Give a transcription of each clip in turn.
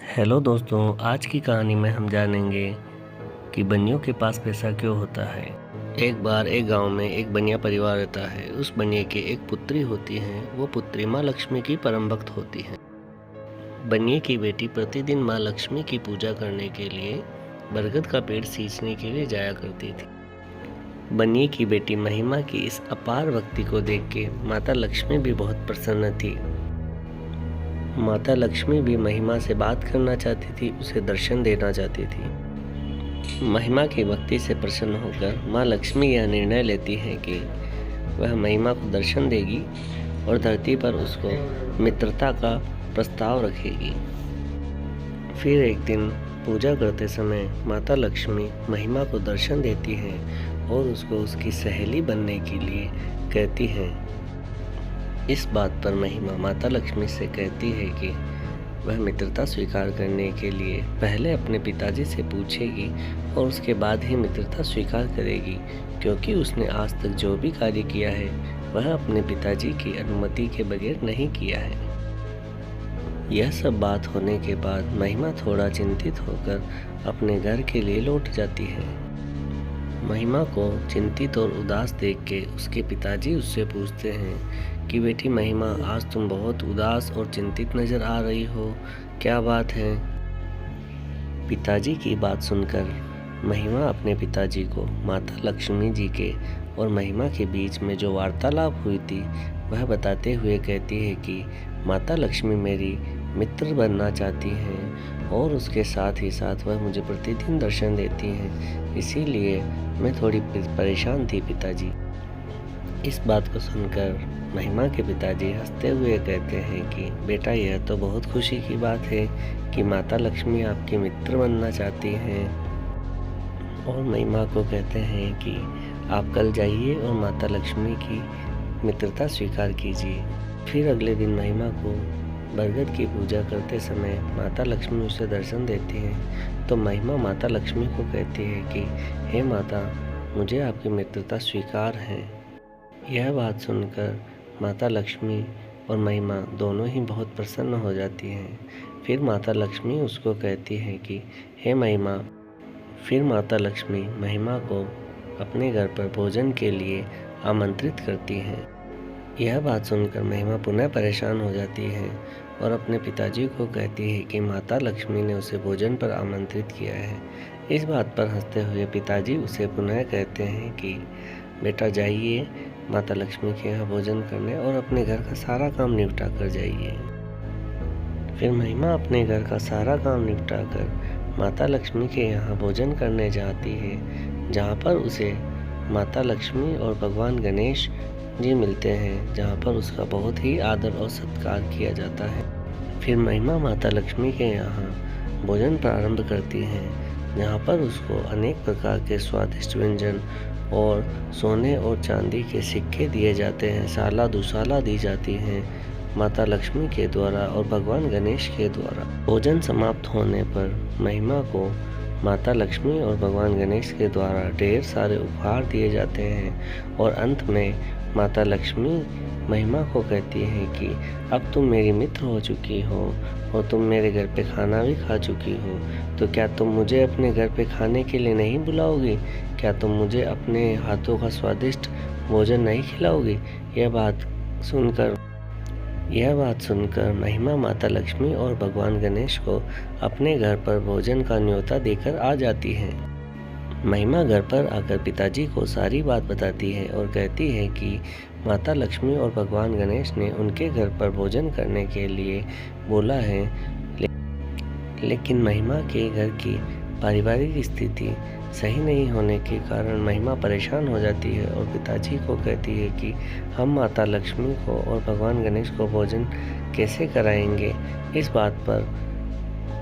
Hello दोस्तों, आज की कहानी में हम जानेंगे कि बनियों के पास पैसा क्यों होता है। एक बार एक गांव में एक बनिया परिवार रहता है। उस बनिए की एक पुत्री होती है। वो पुत्री माँ लक्ष्मी की परम भक्त होती है। बनिए की बेटी प्रतिदिन माँ लक्ष्मी की पूजा करने के लिए बरगद का पेड़ सींचने के लिए जाया करती थी। बनिए की बेटी महिमा की इस अपार भक्ति को देख के माता लक्ष्मी भी बहुत प्रसन्न थी। माता लक्ष्मी भी महिमा से बात करना चाहती थी, उसे दर्शन देना चाहती थी। महिमा की भक्ति से प्रसन्न होकर माँ लक्ष्मी यह निर्णय लेती है कि वह महिमा को दर्शन देगी और धरती पर उसको मित्रता का प्रस्ताव रखेगी। फिर एक दिन पूजा करते समय माता लक्ष्मी महिमा को दर्शन देती हैं और उसको उसकी सहेली बनने के लिए कहती हैं। इस बात पर महिमा माता लक्ष्मी से कहती है कि वह मित्रता स्वीकार करने के लिए पहले अपने पिताजी से पूछेगी और उसके बाद ही मित्रता स्वीकार करेगी, क्योंकि उसने आज तक जो भी कार्य किया है वह अपने पिताजी की अनुमति के बगैर नहीं किया है। यह सब बात होने के बाद महिमा थोड़ा चिंतित होकर अपने घर के लिए लौट जाती है। महिमा को चिंतित और उदास देख के उसके पिताजी उससे पूछते हैं कि बेटी महिमा, आज तुम बहुत उदास और चिंतित नजर आ रही हो, क्या बात है? पिताजी की बात सुनकर महिमा अपने पिताजी को माता लक्ष्मी जी के और महिमा के बीच में जो वार्तालाप हुई थी वह बताते हुए कहती है कि माता लक्ष्मी मेरी मित्र बनना चाहती हैं और उसके साथ ही साथ वह मुझे प्रतिदिन दर्शन देती हैं, इसीलिए मैं थोड़ी परेशान थी पिताजी। इस बात को सुनकर महिमा के पिताजी हंसते हुए कहते हैं कि बेटा, यह तो बहुत खुशी की बात है कि माता लक्ष्मी आपके मित्र बनना चाहती हैं। और महिमा को कहते हैं कि आप कल जाइए और माता लक्ष्मी की मित्रता स्वीकार कीजिए। फिर अगले दिन महिमा को बरगद की पूजा करते समय माता लक्ष्मी उसे दर्शन देती हैं, तो महिमा माता लक्ष्मी को कहती है कि हे माता, मुझे आपकी मित्रता स्वीकार है। यह बात सुनकर माता लक्ष्मी और महिमा दोनों ही बहुत प्रसन्न हो जाती हैं। फिर माता लक्ष्मी उसको कहती है कि हे महिमा। फिर माता लक्ष्मी महिमा को अपने घर पर भोजन के लिए आमंत्रित करती हैं। यह बात सुनकर महिमा पुनः परेशान हो जाती है और अपने पिताजी को कहती है कि माता लक्ष्मी ने उसे भोजन पर आमंत्रित किया है। इस बात पर हंसते हुए पिताजी उसे पुनः कहते हैं कि बेटा, जाइए माता लक्ष्मी के यहाँ भोजन करने और अपने घर का सारा काम निपटा कर जाइए। फिर महिमा अपने घर का सारा काम निपटा कर माता लक्ष्मी के यहाँ भोजन करने जाती है, जहाँ पर उसे माता लक्ष्मी और भगवान गणेश जी मिलते हैं, जहाँ पर उसका बहुत ही आदर और सत्कार किया जाता है। फिर महिमा माता लक्ष्मी के यहाँ भोजन प्रारंभ करती हैं, जहाँ पर उसको अनेक प्रकार के स्वादिष्ट व्यंजन और सोने और चांदी के सिक्के दिए जाते हैं, साला दुसाला दी जाती हैं माता लक्ष्मी के द्वारा और भगवान गणेश के द्वारा। भोजन समाप्त होने पर महिमा को माता लक्ष्मी और भगवान गणेश के द्वारा ढेर सारे उपहार दिए जाते हैं और अंत में माता लक्ष्मी महिमा को कहती हैं कि अब तुम मेरी मित्र हो चुकी हो और तुम मेरे घर पे खाना भी खा चुकी हो, तो क्या तुम मुझे अपने घर पे खाने के लिए नहीं बुलाओगी? क्या तुम मुझे अपने हाथों का स्वादिष्ट भोजन नहीं खिलाओगी? यह बात सुनकर महिमा माता लक्ष्मी और भगवान गणेश को अपने घर पर भोजन का न्योता देकर आ जाती हैं। महिमा घर पर आकर पिताजी को सारी बात बताती है और कहती है कि माता लक्ष्मी और भगवान गणेश ने उनके घर पर भोजन करने के लिए बोला है, लेकिन महिमा के घर की पारिवारिक स्थिति सही नहीं होने के कारण महिमा परेशान हो जाती है और पिताजी को कहती है कि हम माता लक्ष्मी को और भगवान गणेश को भोजन कैसे कराएंगे। इस बात पर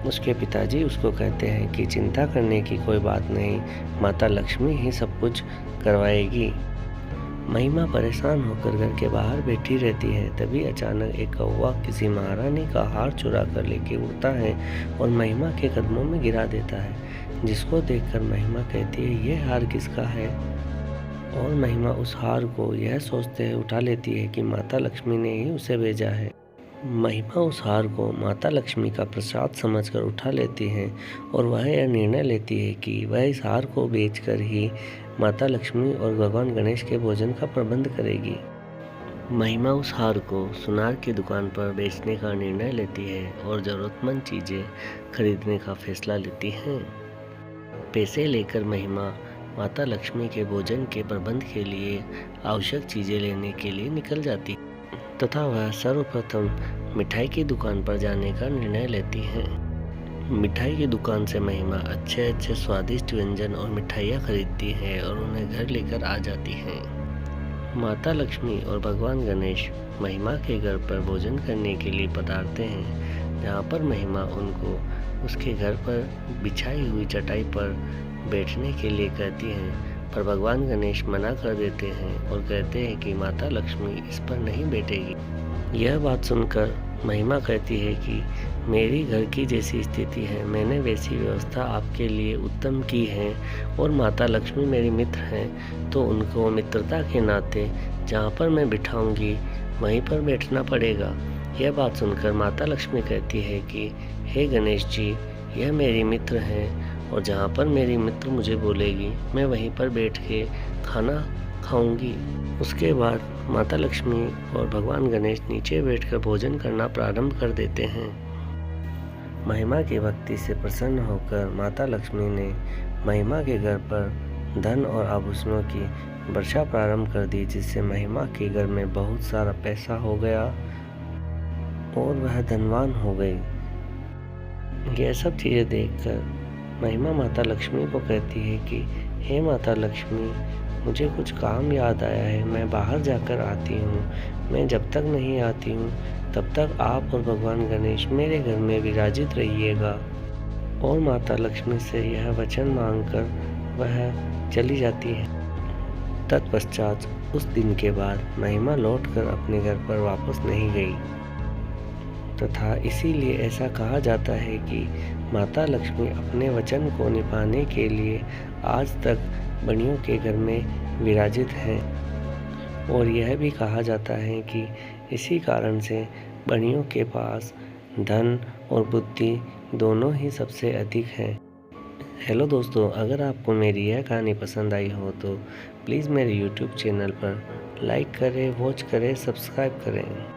उसके पिताजी उसको कहते हैं कि चिंता करने की कोई बात नहीं, माता लक्ष्मी ही सब कुछ करवाएगी। महिमा परेशान होकर घर के बाहर बैठी रहती है। तभी अचानक एक कौवा किसी महारानी का हार चुरा कर लेके उड़ता है और महिमा के कदमों में गिरा देता है, जिसको देखकर महिमा कहती है, ये हार किसका है? और महिमा उस हार को यह सोचते हुए उठा लेती है कि माता लक्ष्मी ने ही उसे भेजा है। महिमा उस हार को माता लक्ष्मी का प्रसाद समझकर उठा लेती हैं और वह यह निर्णय लेती है कि वह इस हार को बेचकर ही माता लक्ष्मी और भगवान गणेश के भोजन का प्रबंध करेगी। महिमा उस हार को सुनार की दुकान पर बेचने का निर्णय लेती है और ज़रूरतमंद चीज़ें खरीदने का फैसला लेती हैं। पैसे लेकर महिमा माता लक्ष्मी के भोजन के प्रबंध के लिए आवश्यक चीज़ें लेने के लिए निकल जाती है तथा वह सर्वप्रथम मिठाई की दुकान पर जाने का निर्णय लेती हैं। मिठाई की दुकान से महिमा अच्छे स्वादिष्ट व्यंजन और मिठाइयाँ खरीदती है और उन्हें घर लेकर आ जाती हैं। माता लक्ष्मी और भगवान गणेश महिमा के घर पर भोजन करने के लिए पधारते हैं, जहाँ पर महिमा उनको उसके घर पर बिछाई हुई चटाई पर बैठने के लिए कहती हैं, पर भगवान गणेश मना कर देते हैं और कहते हैं कि माता लक्ष्मी इस पर नहीं बैठेगी। यह बात सुनकर महिमा कहती है कि मेरी घर की जैसी स्थिति है, मैंने वैसी व्यवस्था आपके लिए उत्तम की है और माता लक्ष्मी मेरी मित्र हैं, तो उनको मित्रता के नाते जहाँ पर मैं बिठाऊंगी वहीं पर बैठना पड़ेगा। यह बात सुनकर माता लक्ष्मी कहती है कि हे गणेश जी, यह मेरी मित्र हैं और जहाँ पर मेरी मित्र मुझे बोलेगी मैं वहीं पर बैठ के खाना खाऊंगी। उसके बाद माता लक्ष्मी और भगवान गणेश नीचे बैठकर भोजन करना प्रारंभ कर देते हैं। महिमा की भक्ति से प्रसन्न होकर माता लक्ष्मी ने महिमा के घर पर धन और आभूषणों की वर्षा प्रारंभ कर दी, जिससे महिमा के घर में बहुत सारा पैसा हो गया और वह धनवान हो गई। यह सब चीज़ें देखकर महिमा माता लक्ष्मी को कहती है कि हे माता लक्ष्मी, मुझे कुछ काम याद आया है, मैं बाहर जाकर आती हूँ। मैं जब तक नहीं आती हूँ तब तक आप और भगवान गणेश मेरे घर में विराजित रहिएगा। और माता लक्ष्मी से यह वचन मांगकर वह चली जाती है। तत्पश्चात उस दिन के बाद महिमा लौटकर अपने घर पर वापस नहीं गई तथा इसीलिए ऐसा कहा जाता है कि माता लक्ष्मी अपने वचन को निभाने के लिए आज तक बनियों के घर में विराजित हैं। और यह भी कहा जाता है कि इसी कारण से बनियों के पास धन और बुद्धि दोनों ही सबसे अधिक हैं। हेलो दोस्तों, अगर आपको मेरी यह कहानी पसंद आई हो तो प्लीज़ मेरे YouTube चैनल पर लाइक करें, वॉच करें, सब्सक्राइब करें।